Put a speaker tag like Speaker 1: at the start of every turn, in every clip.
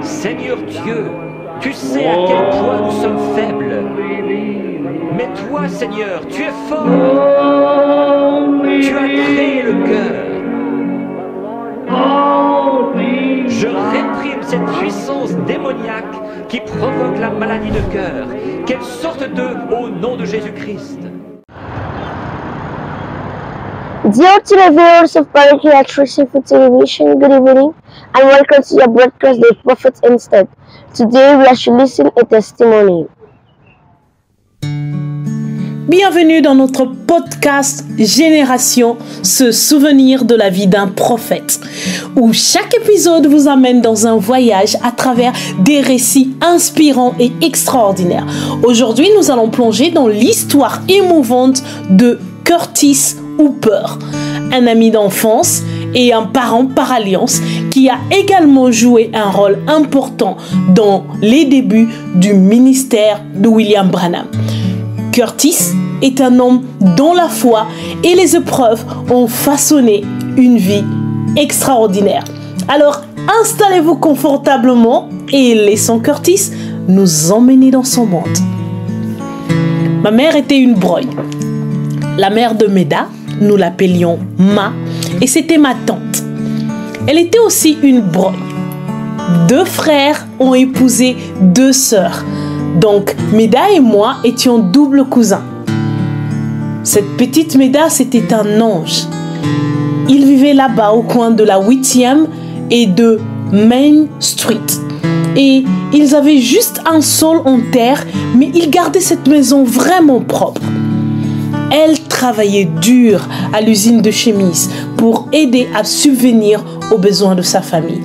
Speaker 1: Seigneur Dieu, tu sais à quel point nous sommes faibles. Mais toi, Seigneur, tu es fort. Tu as créé le cœur. Je réprime cette puissance démoniaque qui provoque la maladie de cœur. Qu'elle sorte d'eux au nom de Jésus-Christ.
Speaker 2: Dear televiewers of Parakeelectricity Television, good evening and welcome to your broadcast The Prophet Instead. Today we are to listen a testimony.
Speaker 3: Bienvenue dans notre podcast Génération, se souvenir de la vie d'un prophète, où chaque épisode vous amène dans un voyage à travers des récits inspirants et extraordinaires. Aujourd'hui, nous allons plonger dans l'histoire émouvante de Curtis Hooper, un ami d'enfance et un parent par alliance qui a également joué un rôle important dans les débuts du ministère de William Branham. Curtis est un homme dont la foi et les épreuves ont façonné une vie extraordinaire. Alors, installez-vous confortablement et laissons Curtis nous emmener dans son monde. Ma mère était une broye. La mère de Meda, nous l'appelions Ma, et c'était ma tante. Elle était aussi une broye. 2 frères ont épousé 2 sœurs. Donc, Meda et moi étions doubles cousins. Cette petite Meda, c'était un ange. Il vivait là-bas au coin de la 8e et de Main Street. Et ils avaient juste un sol en terre, mais ils gardaient cette maison vraiment propre. Elle travaillait dur à l'usine de chemises pour aider à subvenir aux besoins de sa famille.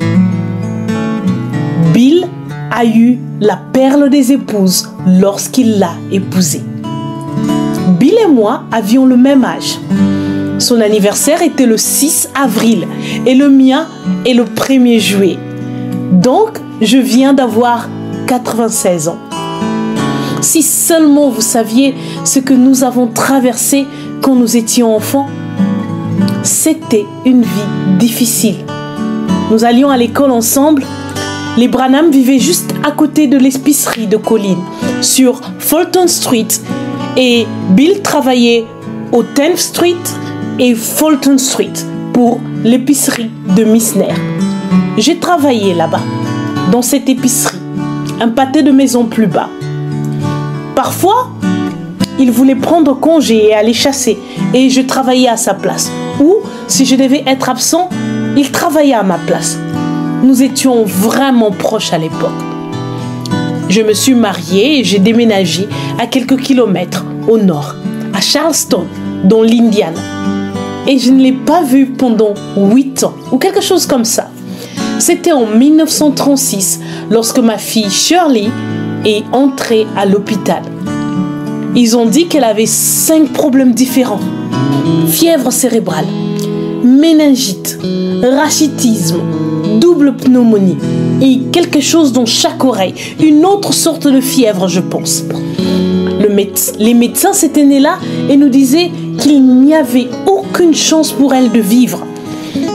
Speaker 3: Bill a eu la perle des épouses lorsqu'il l'a épousée. Bill et moi avions le même âge. Son anniversaire était le 6 avril et le mien est le 1er juillet. Donc, je viens d'avoir 96 ans. Si seulement vous saviez ce que nous avons traversé quand nous étions enfants. C'était une vie difficile. Nous allions à l'école ensemble. Les Branham vivaient juste à côté de l'épicerie de Colline, sur Fulton Street, et Bill travaillait au 10th Street et Fulton Street pour l'épicerie de Missner. J'ai travaillé là-bas, dans cette épicerie, un pâté de maison plus bas. Parfois, il voulait prendre congé et aller chasser, et je travaillais à sa place. Ou, si je devais être absent, il travaillait à ma place. Nous étions vraiment proches à l'époque. Je me suis mariée et j'ai déménagé à quelques kilomètres au nord, à Charleston, dans l'Indiana. Et je ne l'ai pas vu pendant 8 ans, ou quelque chose comme ça. C'était en 1936, lorsque ma fille Shirley est entrée à l'hôpital. Ils ont dit qu'elle avait 5 problèmes différents. Fièvre cérébrale, méningite, rachitisme, double pneumonie et quelque chose dans chaque oreille. Une autre sorte de fièvre, je pense. Les médecins s'étaient nés là et nous disaient qu'il n'y avait aucune chance pour elle de vivre.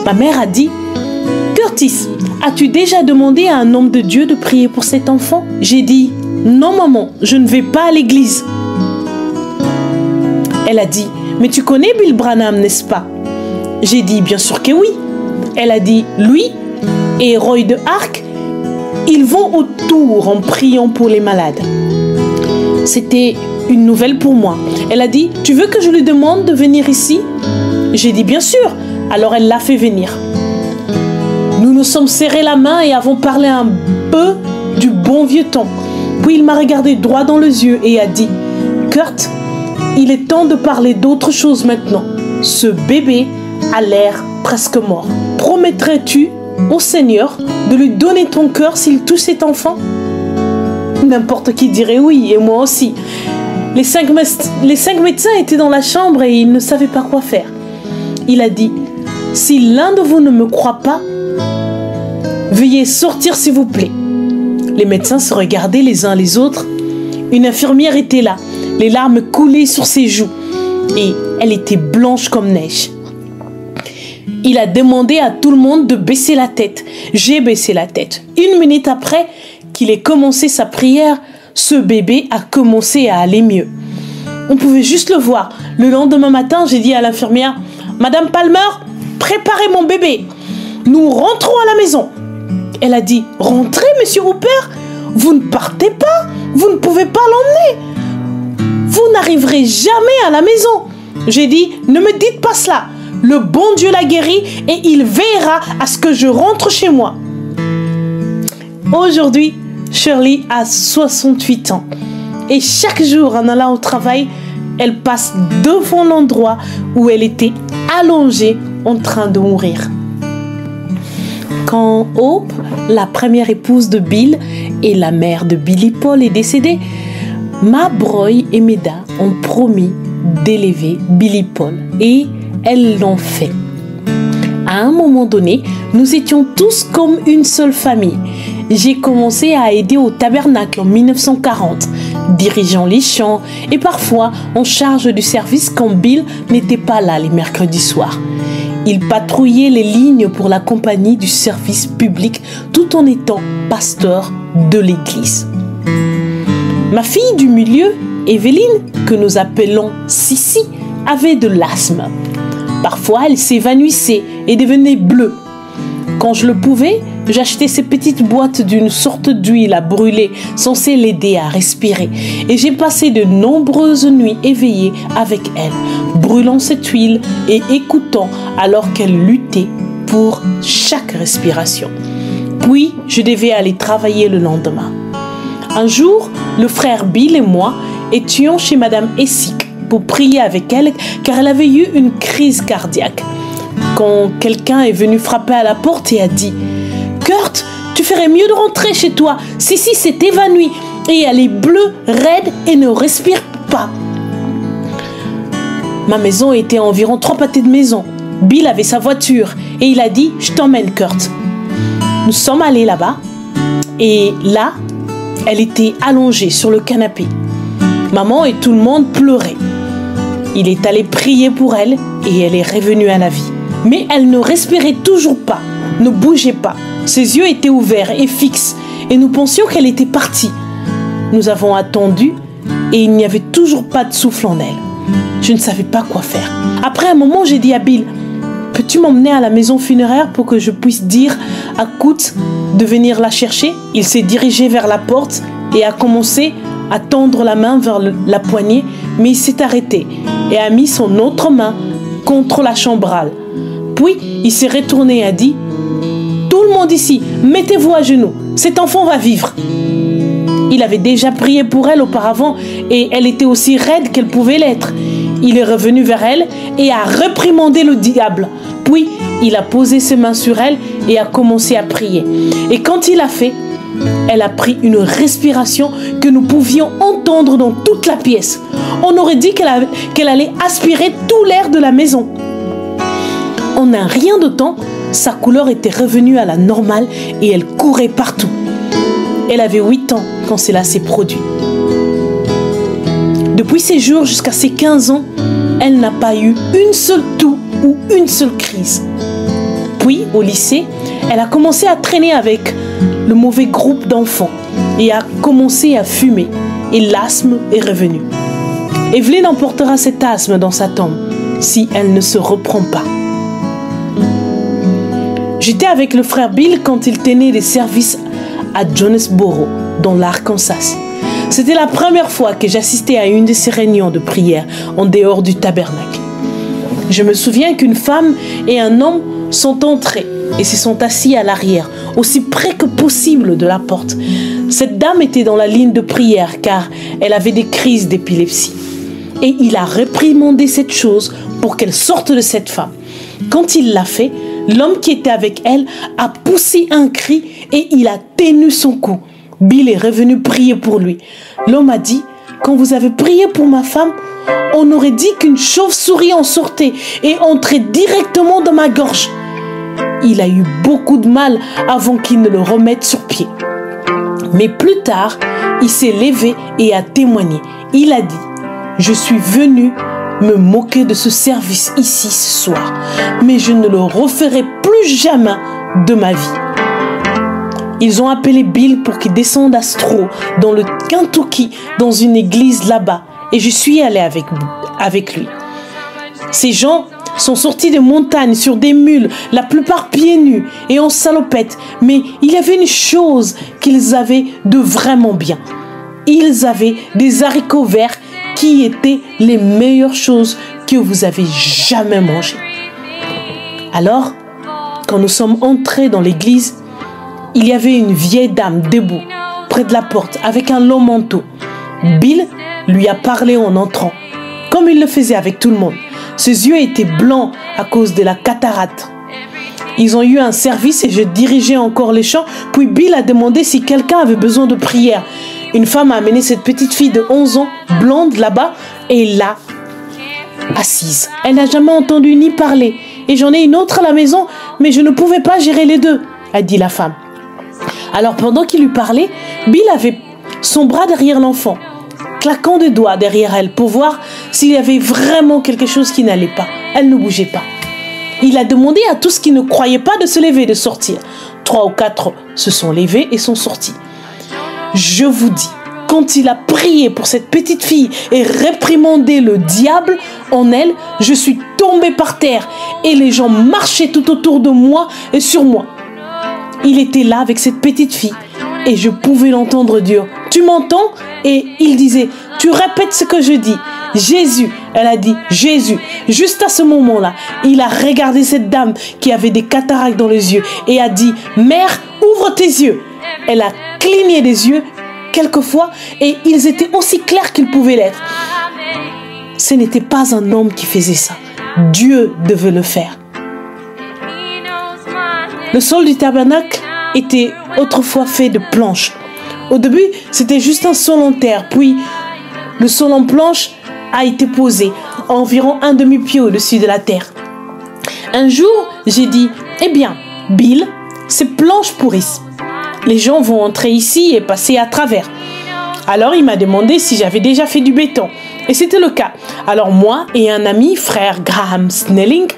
Speaker 3: Ma mère a dit: Curtis, as-tu déjà demandé à un homme de Dieu de prier pour cet enfant? J'ai dit: non maman, je ne vais pas à l'église. Elle a dit: mais tu connais Bill Branham, n'est-ce pas? J'ai dit: bien sûr que oui. Elle a dit: lui et Roy de Arc, ils vont autour en priant pour les malades. C'était une nouvelle pour moi. Elle a dit: tu veux que je lui demande de venir ici? J'ai dit: bien sûr. Alors elle l'a fait venir. Nous nous sommes serrés la main et avons parlé un peu du bon vieux temps. Puis il m'a regardé droit dans les yeux et a dit: Kurt, il est temps de parler d'autre chose maintenant. Ce bébé a l'air presque mort. Promettrais-tu au Seigneur de lui donner ton cœur s'il touche cet enfant? N'importe qui dirait oui, et moi aussi. Les cinq médecins étaient dans la chambre et ils ne savaient pas quoi faire. Il a dit: si l'un de vous ne me croit pas, veuillez sortir s'il vous plaît. Les médecins se regardaient les uns les autres. Une infirmière était là, les larmes coulaient sur ses joues et elle était blanche comme neige. Il a demandé à tout le monde de baisser la tête. J'ai baissé la tête. 1 minute après qu'il ait commencé sa prière, ce bébé a commencé à aller mieux. On pouvait juste le voir. Le lendemain matin, j'ai dit à l'infirmière, « Madame Palmer, préparez mon bébé. Nous rentrons à la maison. » Elle a dit, « Rentrez, monsieur Hooper. Vous ne partez pas. Vous ne pouvez pas l'emmener. Vous n'arriverez jamais à la maison. » J'ai dit, « Ne me dites pas cela. Le bon Dieu l'a guéri et il veillera à ce que je rentre chez moi. » Aujourd'hui, Shirley a 68 ans. Et chaque jour, en allant au travail, elle passe devant l'endroit où elle était allongée en train de mourir. Quand Hope, la première épouse de Bill et la mère de Billy Paul, est décédée, Ma Broy et Meda ont promis d'élever Billy Paul et elles l'ont fait. À un moment donné, nous étions tous comme une seule famille. J'ai commencé à aider au tabernacle en 1940, dirigeant les chants et parfois en charge du service quand Bill n'était pas là les mercredis soirs. Il patrouillait les lignes pour la compagnie du service public tout en étant pasteur de l'église. Ma fille du milieu, Evelyne, que nous appelons Sissi, avait de l'asthme. Parfois, elle s'évanouissait et devenait bleue. Quand je le pouvais, j'achetais ces petites boîtes d'une sorte d'huile à brûler censée l'aider à respirer. Et j'ai passé de nombreuses nuits éveillées avec elle, brûlant cette huile et écoutant alors qu'elle luttait pour chaque respiration. Puis, je devais aller travailler le lendemain. Un jour, le frère Bill et moi étions chez Madame Essick pour prier avec elle car elle avait eu une crise cardiaque. Quand quelqu'un est venu frapper à la porte et a dit « Kurt, tu ferais mieux de rentrer chez toi. Sissi s'est évanouie et elle est bleue, raide et ne respire pas. » Ma maison était à environ 3 pâtés de maison. Bill avait sa voiture et il a dit « Je t'emmène, Kurt. » Nous sommes allés là-bas et là, elle était allongée sur le canapé. Maman et tout le monde pleuraient. Il est allé prier pour elle et elle est revenue à la vie. Mais elle ne respirait toujours pas, ne bougeait pas. Ses yeux étaient ouverts et fixes et nous pensions qu'elle était partie. Nous avons attendu et il n'y avait toujours pas de souffle en elle. Je ne savais pas quoi faire. Après un moment, j'ai dit à Bill, « Peux-tu m'emmener à la maison funéraire pour que je puisse dire à Kurt de venir la chercher ?» Il s'est dirigé vers la porte et a commencé à tendre la main vers la poignée, mais il s'est arrêté et a mis son autre main contre la chambrale. Puis, il s'est retourné et a dit « Tout le monde ici, mettez-vous à genoux, cet enfant va vivre. » Il avait déjà prié pour elle auparavant et elle était aussi raide qu'elle pouvait l'être. Il est revenu vers elle et a réprimandé le diable. Puis, il a posé ses mains sur elle et a commencé à prier. Et quand il a fait, elle a pris une respiration que nous pouvions entendre dans toute la pièce. On aurait dit qu'elle allait aspirer tout l'air de la maison. En un rien de temps, sa couleur était revenue à la normale et elle courait partout. Elle avait 8 ans quand cela s'est produit. Depuis ces jours jusqu'à ses 15 ans, elle n'a pas eu une seule toux ou une seule crise. Puis, au lycée, elle a commencé à traîner avec le mauvais groupe d'enfants et a commencé à fumer. Et l'asthme est revenu. Evelyne emportera cet asthme dans sa tombe si elle ne se reprend pas. J'étais avec le frère Bill quand il tenait des services à Jonesboro, dans l'Arkansas. C'était la première fois que j'assistais à une de ces réunions de prière en dehors du tabernacle. Je me souviens qu'une femme et un homme sont entrés et se sont assis à l'arrière, aussi près que possible de la porte. Cette dame était dans la ligne de prière car elle avait des crises d'épilepsie. Et il a réprimandé cette chose pour qu'elle sorte de cette femme. Quand il l'a fait, l'homme qui était avec elle a poussé un cri et il a tenu son cou. Bill est revenu prier pour lui. L'homme a dit, « Quand vous avez prié pour ma femme, on aurait dit qu'une chauve-souris en sortait et entrait directement dans ma gorge. » Il a eu beaucoup de mal avant qu'il ne le remette sur pied. Mais plus tard, il s'est levé et a témoigné. Il a dit, « Je suis venu me moquer de ce service ici ce soir, mais je ne le referai plus jamais de ma vie. Ils ont appelé Bill pour qu'il descende à Stroh, dans le Kentucky, dans une église là-bas, et je suis allée avec lui. Ces gens sont sortis des montagnes sur des mules, la plupart pieds nus et en salopette, mais il y avait une chose qu'ils avaient de vraiment bien. Ils avaient des haricots verts qui étaient les meilleures choses que vous avez jamais mangées. Alors, quand nous sommes entrés dans l'église, il y avait une vieille dame debout près de la porte avec un long manteau. Bill lui a parlé en entrant, comme il le faisait avec tout le monde. Ses yeux étaient blancs à cause de la cataracte. Ils ont eu un service et je dirigeais encore les chants, puis Bill a demandé si quelqu'un avait besoin de prière. Une femme a amené cette petite fille de 11 ans, blonde là-bas, et l'a assise. Elle n'a jamais entendu ni parler. Et j'en ai une autre à la maison, mais je ne pouvais pas gérer les deux, a dit la femme. Alors pendant qu'il lui parlait, Bill avait son bras derrière l'enfant, claquant des doigts derrière elle pour voir s'il y avait vraiment quelque chose qui n'allait pas. Elle ne bougeait pas. Il a demandé à tous qui ne croyaient pas de se lever et de sortir. 3 ou 4 se sont levés et sont sortis. Je vous dis, quand il a prié pour cette petite fille et réprimandé le diable en elle, je suis tombée par terre et les gens marchaient tout autour de moi et sur moi. Il était là avec cette petite fille et je pouvais l'entendre dire « Tu m'entends ?» Et il disait « Tu répètes ce que je dis. » Jésus, elle a dit « Jésus ». Juste à ce moment-là, il a regardé cette dame qui avait des cataractes dans les yeux et a dit « Mère, ouvre tes yeux ». Elle a cligné des yeux quelquefois et ils étaient aussi clairs qu'ils pouvaient l'être. Ce n'était pas un homme qui faisait ça. Dieu devait le faire. Le sol du tabernacle était autrefois fait de planches. Au début, c'était juste un sol en terre, puis le sol en planche a été posé à environ un demi-pied au-dessus de la terre. Un jour, j'ai dit « Eh bien, Bill, ces planches pourrissent. Les gens vont entrer ici et passer à travers. » Alors, il m'a demandé si j'avais déjà fait du béton. Et c'était le cas. Alors moi et un ami, frère Graham Snelling,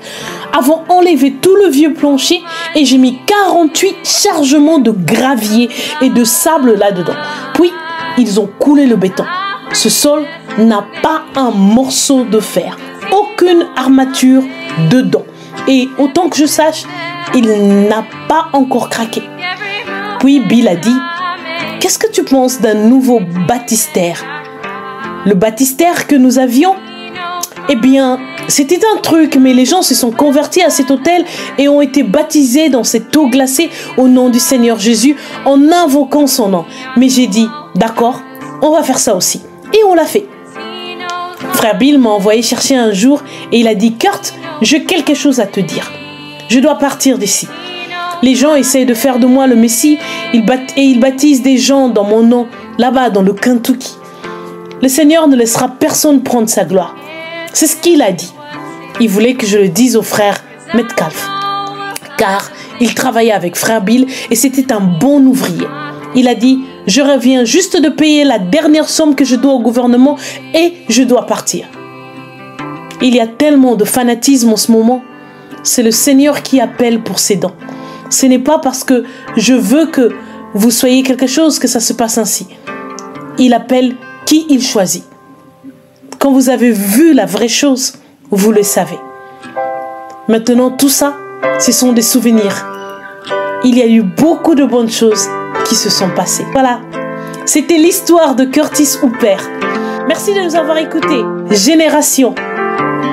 Speaker 3: avons enlevé tout le vieux plancher et j'ai mis 48 chargements de gravier et de sable là-dedans. Puis, ils ont coulé le béton. Ce sol n'a pas un morceau de fer, aucune armature dedans. Et autant que je sache, il n'a pas encore craqué. Puis Bill a dit « Qu'est-ce que tu penses d'un nouveau baptistère ?» Le baptistère que nous avions, eh bien, c'était un truc, mais les gens se sont convertis à cet autel et ont été baptisés dans cette eau glacée au nom du Seigneur Jésus en invoquant son nom. Mais j'ai dit, d'accord, on va faire ça aussi. Et on l'a fait. Frère Bill m'a envoyé chercher un jour et il a dit, Kurt, j'ai quelque chose à te dire. Je dois partir d'ici. Les gens essayent de faire de moi le Messie et ils baptisent des gens dans mon nom, là-bas dans le Kentucky. Le Seigneur ne laissera personne prendre sa gloire. C'est ce qu'il a dit. Il voulait que je le dise au frère Metcalf, car il travaillait avec frère Bill et c'était un bon ouvrier. Il a dit, je reviens juste de payer la dernière somme que je dois au gouvernement et je dois partir. Il y a tellement de fanatisme en ce moment. C'est le Seigneur qui appelle pour ses dons. Ce n'est pas parce que je veux que vous soyez quelque chose que ça se passe ainsi. Il appelle qui il choisit. Quand vous avez vu la vraie chose, vous le savez. Maintenant, tout ça, ce sont des souvenirs. Il y a eu beaucoup de bonnes choses qui se sont passées. Voilà, c'était l'histoire de Curtis Hooper. Merci de nous avoir écoutés. Génération,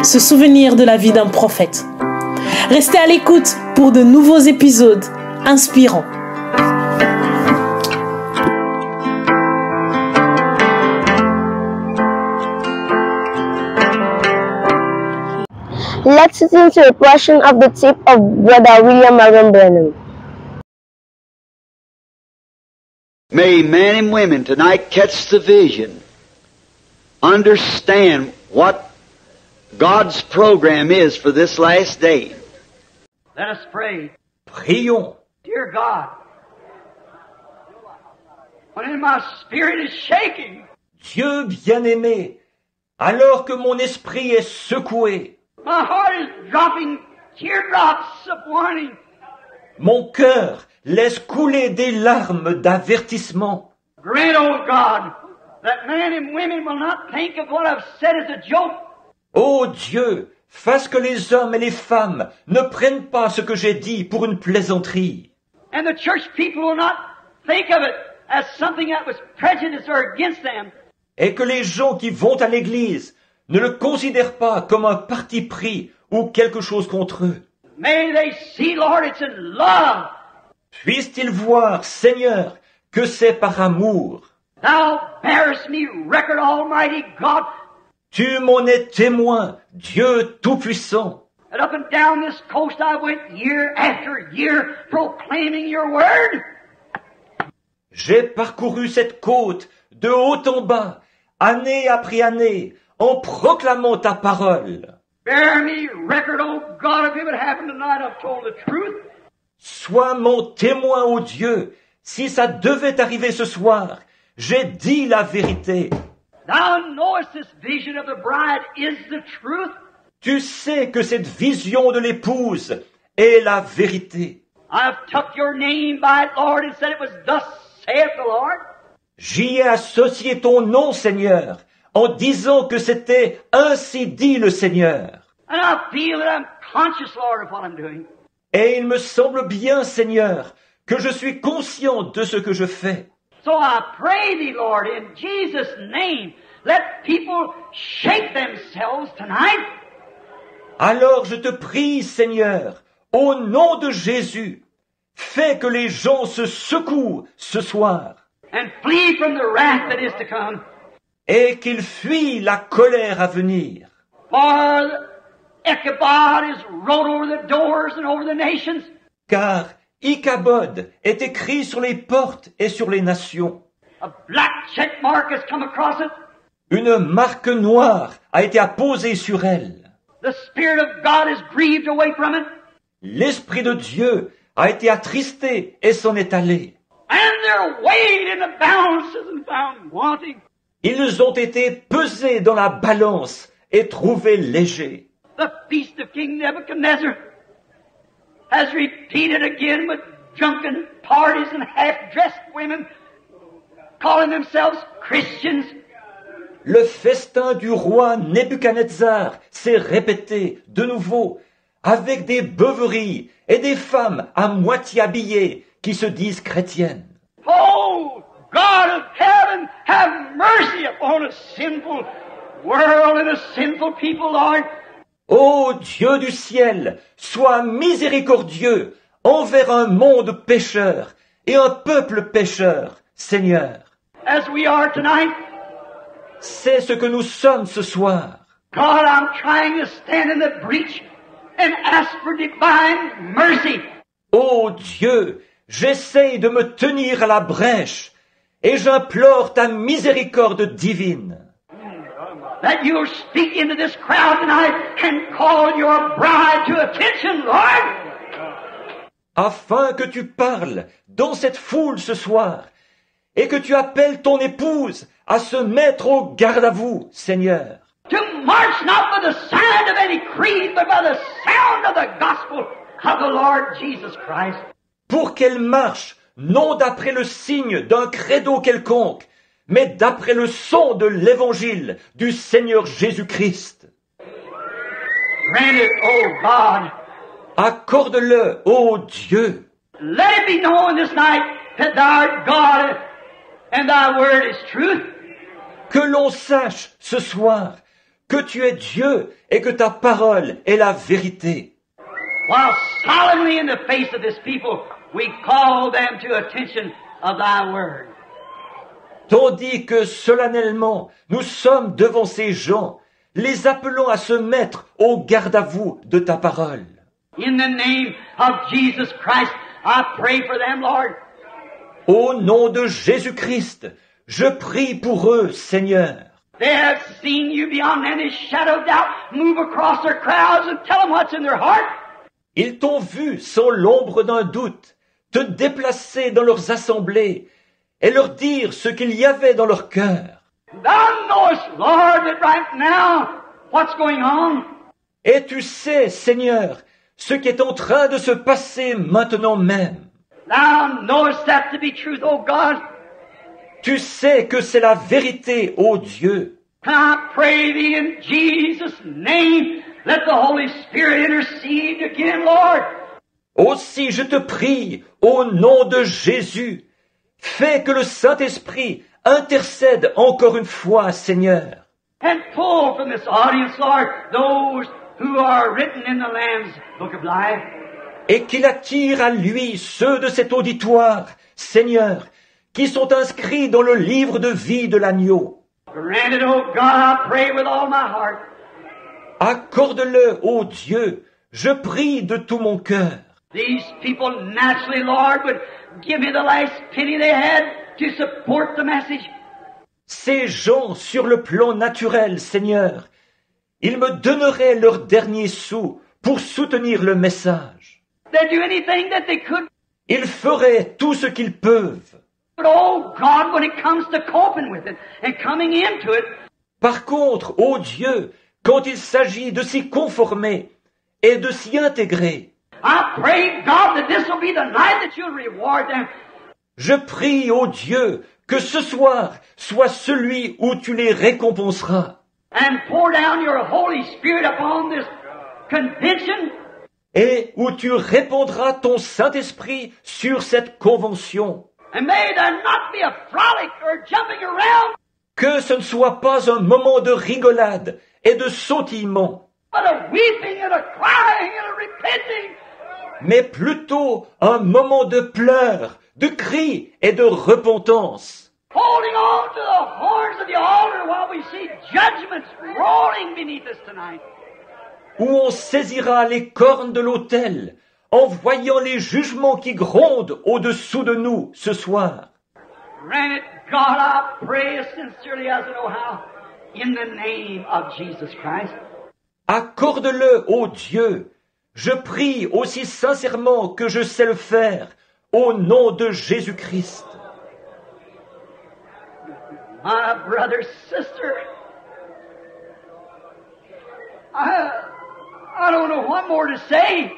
Speaker 3: se souvenir de la vie d'un prophète. Restez à l'écoute pour de nouveaux épisodes inspirants.
Speaker 2: Let's listen to a portion of the tape of Brother William Marion Branham.
Speaker 4: May men and women tonight catch the vision, understand what God's program is for this last day.
Speaker 1: Let us pray. Prions. Dear God, when my spirit is shaking, Dieu bien-aimé, Alors que mon esprit est secoué,
Speaker 4: My heart is dropping teardrops of warning.
Speaker 1: mon cœur laisse couler des larmes d'avertissement.
Speaker 4: Grant, oh God, that men and women will not think of what I've said as a joke.
Speaker 1: Ô Dieu, fasse que les hommes et les femmes ne prennent pas ce que j'ai dit pour une plaisanterie.
Speaker 4: And the church people will not think of it as something that was prejudice or against them.
Speaker 1: Et que les gens qui vont à l'église ne le considèrent pas comme un parti pris ou quelque chose contre eux.
Speaker 4: May they see, Lord, it's in love.
Speaker 1: Puissent-ils voir, Seigneur, que c'est par amour.
Speaker 4: Thou bearest me record, Almighty God,
Speaker 1: Tu m'en es témoin, Dieu Tout-Puissant.
Speaker 4: that up and down this coast I went year after year proclaiming your word.
Speaker 1: J'ai parcouru cette côte de haut en bas, année après année, en proclamant ta parole.
Speaker 4: Bear me record, oh God, if it would happen tonight, I've told the truth.
Speaker 1: Sois mon témoin, ô Dieu, si ça devait arriver ce soir, j'ai dit la vérité.
Speaker 4: Thou knowest this vision of the bride is the truth.
Speaker 1: Tu sais que cette vision de l'épouse est la vérité.
Speaker 4: I've took your name by it, Lord, and said it was thus saith the Lord.
Speaker 1: J'y ai associé ton nom, Seigneur, en disant que c'était ainsi dit le Seigneur.
Speaker 4: And I feel that I'm conscious, Lord, of what I'm doing.
Speaker 1: Et il me semble bien, Seigneur, que je suis conscient de ce que je fais.
Speaker 4: So I pray thee, Lord, in Jesus' name, let people shake themselves tonight.
Speaker 1: Alors je te prie, Seigneur, au nom de Jésus, fais que les gens se secouent ce soir
Speaker 4: And flee from the wrath that is to come.
Speaker 1: et qu'ils fuient la colère à venir.
Speaker 4: For Ichabod is wrote over the doors and over the nations.
Speaker 1: Car Ichabod est écrit sur les portes et sur les nations.
Speaker 4: A black check mark has come across it.
Speaker 1: Une marque noire a été apposée sur elle.
Speaker 4: The Spirit of God is grieved away from it.
Speaker 1: L'Esprit de Dieu a été attristé et s'en est allé.
Speaker 4: And they're weighed in the balances and found wanting.
Speaker 1: Ils ont été pesés dans la balance et trouvés légers.
Speaker 4: The feast of King Nebuchadnezzar has repeated again with drunken parties and half-dressed women calling themselves Christians.
Speaker 1: Le festin du roi Nebuchadnezzar s'est répété de nouveau avec des beuveries et des femmes à moitié habillées qui se disent chrétiennes.
Speaker 4: Oh, God of heaven, have mercy upon a sinful world and a sinful people, Lord.
Speaker 1: Ô Dieu du ciel, sois miséricordieux envers un monde pécheur et un peuple pécheur, Seigneur.
Speaker 4: As we are tonight,
Speaker 1: C'est ce que nous sommes ce soir.
Speaker 4: God, I'm trying to stand in the breach and ask for divine mercy.
Speaker 1: Ô Dieu, j'essaye de me tenir à la brèche et j'implore ta miséricorde divine.
Speaker 4: That you'll speak into this crowd tonight and call your bride to attention, Lord.
Speaker 1: Afin que tu parles dans cette foule ce soir et que tu appelles ton épouse à se mettre au garde à vous, Seigneur.
Speaker 4: To march not by the sound of any creed, but by the sound of the gospel of the Lord Jesus Christ.
Speaker 1: Pour qu'elle marche, non d'après le signe d'un credo quelconque, mais d'après le son de l'évangile du Seigneur Jésus-Christ.
Speaker 4: Grant it, O God.
Speaker 1: Accorde-le, ô Dieu.
Speaker 4: Let it be known this night that thou art God and thy word is truth.
Speaker 1: Que l'on sache ce soir que tu es Dieu et que ta parole est la vérité.
Speaker 4: While solemnly in the face of this people, we call them to attention of thy word.
Speaker 1: Tandis que solennellement nous sommes devant ces gens, les appelant à se mettre au garde à vous de ta parole.
Speaker 4: In the name of Jesus Christ, I pray for them, Lord.
Speaker 1: Au nom de Jésus-Christ, je prie pour eux, Seigneur.
Speaker 4: They have seen you beyond any shadow of doubt move across their crowds and tell them what's in their heart.
Speaker 1: Ils t'ont vu sans l'ombre d'un doute, te déplacer dans leurs assemblées et leur dire ce qu'il y avait dans leur cœur.
Speaker 4: Thou knowest, Lord, that right now, what's going on?
Speaker 1: Et tu sais, Seigneur, ce qui est en train de se passer maintenant même.
Speaker 4: Thou knowest that to be truth, O God.
Speaker 1: Tu sais que c'est la vérité, ô Dieu.
Speaker 4: And I pray thee in Jesus' name, let the Holy Spirit intercede again, Lord.
Speaker 1: Aussi je te prie, au nom de Jésus, fais que le Saint-Esprit intercède encore une fois, Seigneur.
Speaker 4: And pull from this audience, Lord, those who are written in the Lamb's Book of Life.
Speaker 1: Et qu'il attire à lui ceux de cet auditoire, Seigneur, qui sont inscrits dans le livre de vie de l'agneau.
Speaker 4: Grant it, O God, I pray with all my heart.
Speaker 1: Accorde-le, ô Dieu, je prie de tout mon cœur.
Speaker 4: These people naturally, Lord, would give me the last penny they had to support the message.
Speaker 1: Ces gens, sur le plan naturel, Seigneur, ils me donneraient leur dernier sou pour soutenir le message.
Speaker 4: They'd do anything that they could.
Speaker 1: Ils feraient tout ce qu'ils peuvent.
Speaker 4: But oh God, when it comes to coping with it and coming into it,
Speaker 1: Par contre, ô Dieu, quand il s'agit de s'y conformer et de s'y intégrer,
Speaker 4: I pray, God, that this will be the night that you'll reward them.
Speaker 1: je prie, ô Dieu, que ce soir soit celui où tu les récompenseras
Speaker 4: And pour down your Holy Spirit upon this convention.
Speaker 1: et où tu répandras ton Saint-Esprit sur cette convention.
Speaker 4: And may there not be a frolic or jumping around,
Speaker 1: Que ce ne soit pas un moment de rigolade et de sautillement,
Speaker 4: but a weeping and a crying and a repenting.
Speaker 1: mais plutôt un moment de pleurs, de cris et de repentance,
Speaker 4: Holding on to the horns of the altar while we see judgments rolling beneath us tonight.
Speaker 1: où on saisira les cornes de l'autel en voyant les jugements qui grondent au-dessous de nous ce soir.
Speaker 4: Grant it, God, I pray as sincerely as I know how, in the name of Jesus Christ.
Speaker 1: Accorde-le, ô Dieu, je prie aussi sincèrement que je sais le faire, au nom de Jésus-Christ.
Speaker 4: My brother, sister, I don't know what more to say.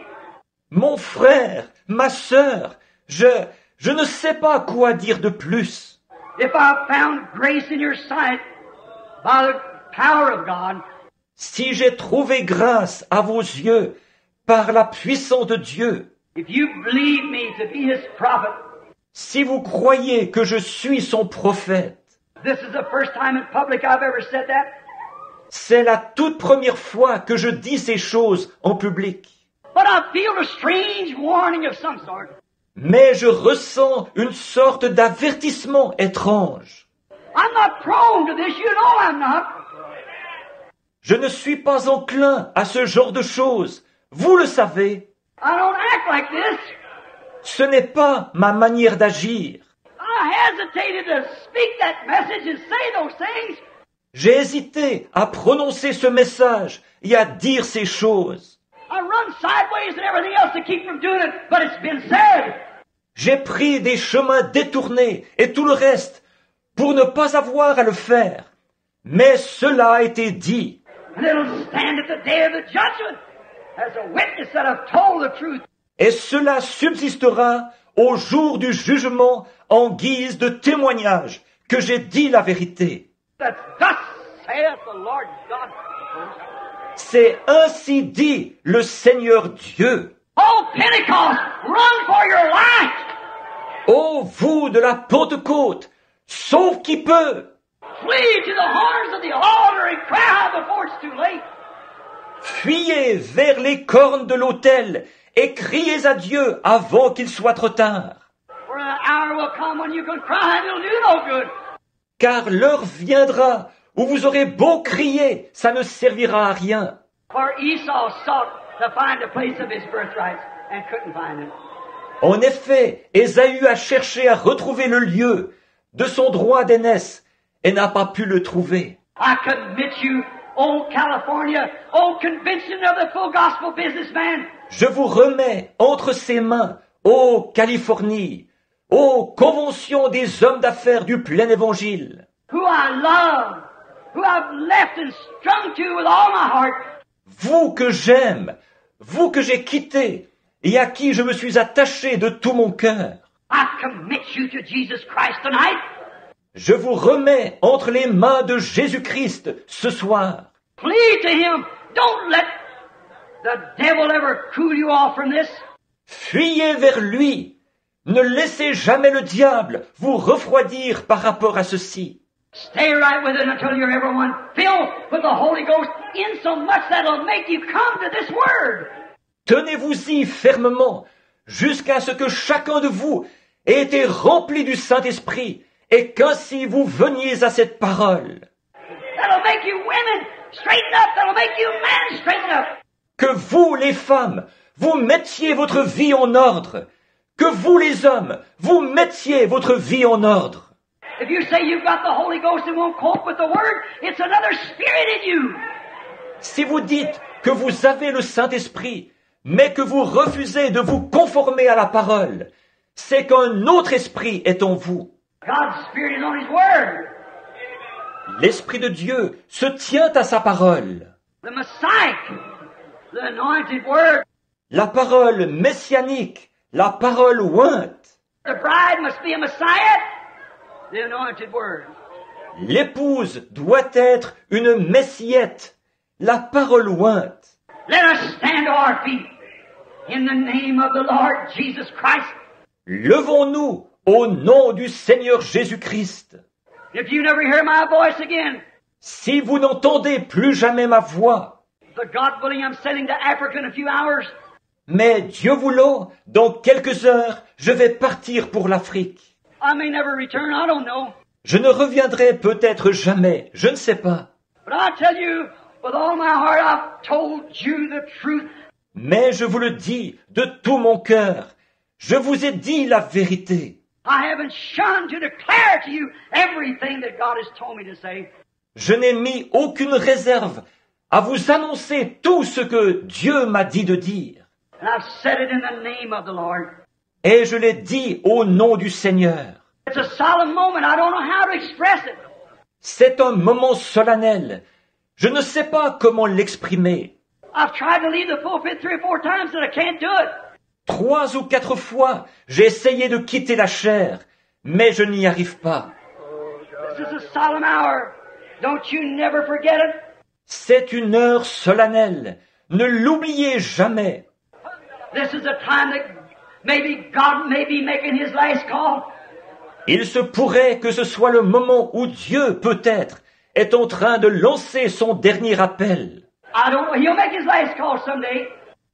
Speaker 1: Mon frère, ma sœur, je ne sais pas quoi dire de plus.
Speaker 4: If I found grace in your sight by the power of God,
Speaker 1: Si j'ai trouvé grâce à vos yeux par la puissance de Dieu,
Speaker 4: if you believe me to be His prophet,
Speaker 1: si vous croyez que je suis son prophète,
Speaker 4: this is the first time in public I've ever said that.
Speaker 1: c'est la toute première fois que je dis ces choses en public.
Speaker 4: But I feel a strange warning of some sort.
Speaker 1: Mais je ressens une sorte d'avertissement étrange.
Speaker 4: I'm not prone to this, you know I'm not.
Speaker 1: Je ne suis pas enclin à ce genre de choses. Vous le savez.
Speaker 4: I don't act like this.
Speaker 1: Ce n'est pas ma manière d'agir.
Speaker 4: I hesitated to speak that message and say those things.
Speaker 1: J'ai hésité à prononcer ce message et à dire ces choses.
Speaker 4: I run sideways and everything else to keep from doing it, but it's been said.
Speaker 1: J'ai pris des chemins détournés et tout le reste pour ne pas avoir à le faire. Mais cela a été dit.
Speaker 4: And it'll stand at the day of the judgment as a witness that I've told the truth.
Speaker 1: Et cela subsistera au jour du jugement en guise de témoignage que j'ai dit la vérité.
Speaker 4: That thus saith the Lord God.
Speaker 1: C'est ainsi dit le Seigneur Dieu.
Speaker 4: Oh, Pentecost, run for your life.
Speaker 1: Ô vous de la Pentecôte, sauve qui peut,
Speaker 4: Flee to the horns of the altar and cry out before it's too late.
Speaker 1: fuyez vers les cornes de l'autel et criez à Dieu avant qu'il soit trop tard.
Speaker 4: For an hour will come when you can cry and it'll do no good.
Speaker 1: Car l'heure viendra où vous aurez beau crier, ça ne servira à rien.
Speaker 4: For Esau sought to find a place of his birthright and couldn't find it.
Speaker 1: En effet, Ésaü a cherché à retrouver le lieu de son droit d'aînesse et n'a pas pu le trouver.
Speaker 4: I commit you, O California, O convention of the full gospel businessman.
Speaker 1: Je vous remets entre ses mains, ô Californie, ô convention des hommes d'affaires du plein évangile.
Speaker 4: who I love, who I've left and strung to with all my heart.
Speaker 1: Vous que j'aime, vous que j'ai quitté et à qui je me suis attaché de tout mon cœur.
Speaker 4: I commit you to Jesus Christ tonight.
Speaker 1: Je vous remets entre les mains de Jésus-Christ ce soir.
Speaker 4: Plead to Him. Don't let the devil ever cool you off from this.
Speaker 1: Fuyez vers lui. Ne laissez jamais le diable vous refroidir par rapport à ceci.
Speaker 4: Stay right with it until you're everyone filled with the Holy Ghost in so much that it'll make you come to this Word.
Speaker 1: Tenez-vous-y fermement jusqu'à ce que chacun de vous ait été rempli du Saint-Esprit et qu'ainsi vous veniez à cette parole.
Speaker 4: That'll make you women straighten up. That'll make you men straighten up.
Speaker 1: Que vous, les femmes, vous mettiez votre vie en ordre. Que vous, les hommes, vous mettiez votre vie en ordre.
Speaker 4: If you say you've got the Holy Ghost and won't cope with the Word, it's another spirit in you.
Speaker 1: Si vous dites que vous avez le Saint-Esprit, mais que vous refusez de vous conformer à la parole, c'est qu'un autre esprit est en vous.
Speaker 4: God's Spirit is on His Word.
Speaker 1: L'Esprit de Dieu se tient à sa parole.
Speaker 4: The Messiah, the anointed Word.
Speaker 1: La parole messianique, la parole ointe.
Speaker 4: The bride must be a Messiah, the anointed Word.
Speaker 1: L'épouse doit être une messiette, la parole ointe.
Speaker 4: Let us stand to our feet in the name of the Lord Jesus Christ.
Speaker 1: Levons-nous au nom du Seigneur Jésus-Christ.
Speaker 4: If you never hear my voice again,
Speaker 1: Si vous n'entendez plus jamais ma voix,
Speaker 4: the God willing, I'm sailing to Africa in a few hours.
Speaker 1: mais Dieu voulant, dans quelques heures, je vais partir pour l'Afrique.
Speaker 4: I may never return, I don't know.
Speaker 1: Je ne reviendrai peut-être jamais, je ne sais pas.
Speaker 4: But I tell you, with all my heart, I've told you the truth.
Speaker 1: Mais je vous le dis de tout mon cœur, je vous ai dit la vérité.
Speaker 4: I haven't shunned to declare to you everything that God has told me to say.
Speaker 1: Je n'ai mis aucune réserve à vous annoncer tout ce que Dieu m'a dit de dire.
Speaker 4: And I've said it in the name of the Lord.
Speaker 1: Et je l'ai dit au nom du Seigneur.
Speaker 4: It's a solemn moment. I don't know how to express it.
Speaker 1: C'est un moment solennel. Je ne sais pas comment l'exprimer.
Speaker 4: I've tried to leave the pulpit 3 or 4 times and I can't do it.
Speaker 1: 3 ou 4 fois, j'ai essayé de quitter la chair, mais je n'y arrive pas.
Speaker 4: This is a solemn hour. Don't you never forget it.
Speaker 1: C'est une heure solennelle. Ne l'oubliez jamais.
Speaker 4: This is a time that maybe God may be making His last call.
Speaker 1: Il se pourrait que ce soit le moment où Dieu, peut-être, est en train de lancer son dernier appel.
Speaker 4: I don't know. He'll make His last call someday.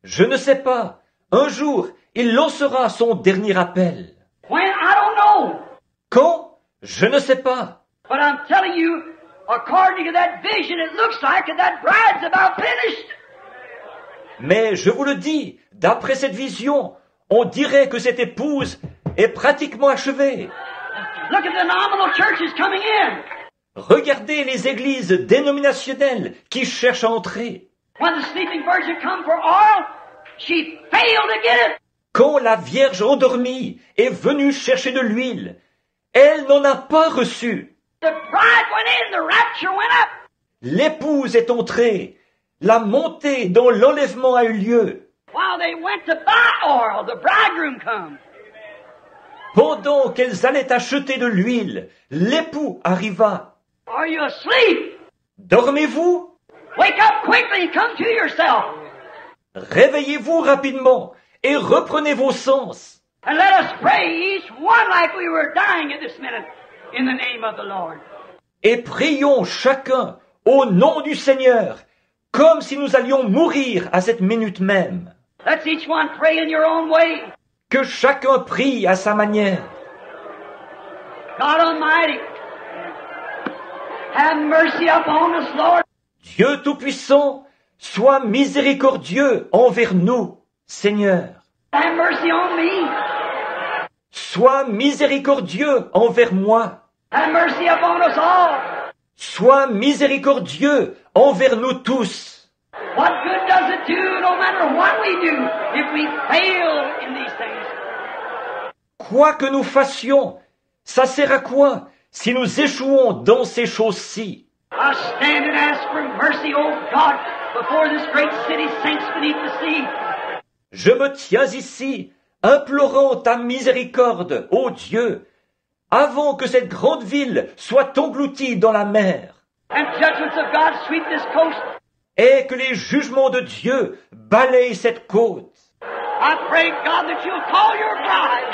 Speaker 1: Je ne sais pas. Un jour, il lancera son dernier appel.
Speaker 4: When? I don't know.
Speaker 1: Quand? Je ne sais pas.
Speaker 4: But I'm telling you, according to that vision, it looks like that bride's about finished.
Speaker 1: Mais je vous le dis, d'après cette vision, on dirait que cette épouse est pratiquement achevée.
Speaker 4: Look at the nominal churches coming in.
Speaker 1: Regardez les églises dénominationnelles qui cherchent à entrer.
Speaker 4: When the sleeping virgin come for oil, she failed to get it.
Speaker 1: Quand la Vierge endormie est venue chercher de l'huile, elle n'en a pas reçu.
Speaker 4: The bride went in, the rapture went up.
Speaker 1: L'épouse est entrée. La montée dans l'enlèvement a eu lieu.
Speaker 4: While they went to buy oil, the bridegroom come.
Speaker 1: Pendant qu'elles allaient acheter de l'huile, l'époux arriva.
Speaker 4: Are you asleep?
Speaker 1: Dormez-vous?
Speaker 4: Wake up quickly, come to yourself.
Speaker 1: Réveillez-vous rapidement et reprenez vos sens.
Speaker 4: And let us pray each one like we were dying at this minute in the name of the Lord.
Speaker 1: Et prions chacun au nom du Seigneur, comme si nous allions mourir à cette minute même.
Speaker 4: Let's each one pray in your own way.
Speaker 1: Que chacun prie à sa manière.
Speaker 4: God Almighty, have mercy upon us, Lord.
Speaker 1: Dieu Tout-Puissant, sois miséricordieux envers nous, Seigneur.
Speaker 4: Have mercy on me.
Speaker 1: Sois miséricordieux envers moi.
Speaker 4: Have mercy upon us all.
Speaker 1: Sois miséricordieux envers nous tous.
Speaker 4: What good does it do, no matter what we do, if we fail in these things?
Speaker 1: Quoi que nous fassions, ça sert à quoi si nous échouons dans ces choses-ci,
Speaker 4: I stand and ask for mercy, O God, before this great city sinks beneath the sea.
Speaker 1: je me tiens ici, implorant ta miséricorde, ô Dieu, avant que cette grande ville soit engloutie dans la mer,
Speaker 4: And judgments of God sweep this coast.
Speaker 1: et que les jugements de Dieu balayent cette côte.
Speaker 4: I pray, God, that you'll call your bride.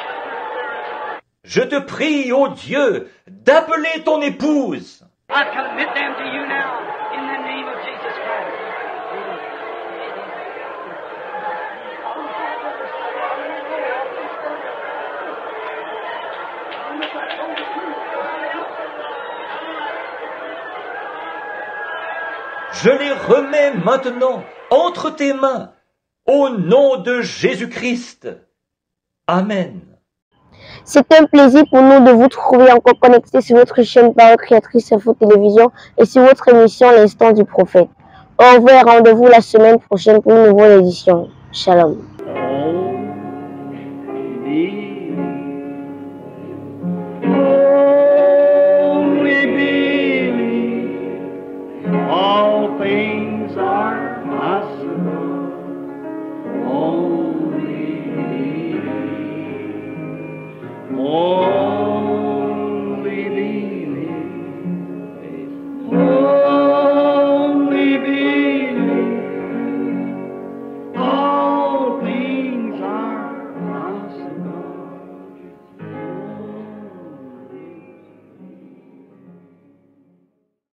Speaker 1: Je te prie, ô Dieu, d'appeler ton épouse.
Speaker 4: I commit them to you now, in the name of Jesus Christ.
Speaker 1: Je les remets maintenant entre tes mains, au nom de Jésus-Christ. Amen.
Speaker 2: C'est un plaisir pour nous de vous trouver encore connectés sur votre chaîne Parole Créatrice Info Télévision et sur votre émission L'Instant du Prophète. Au revoir et rendez-vous la semaine prochaine pour une nouvelle édition. Shalom.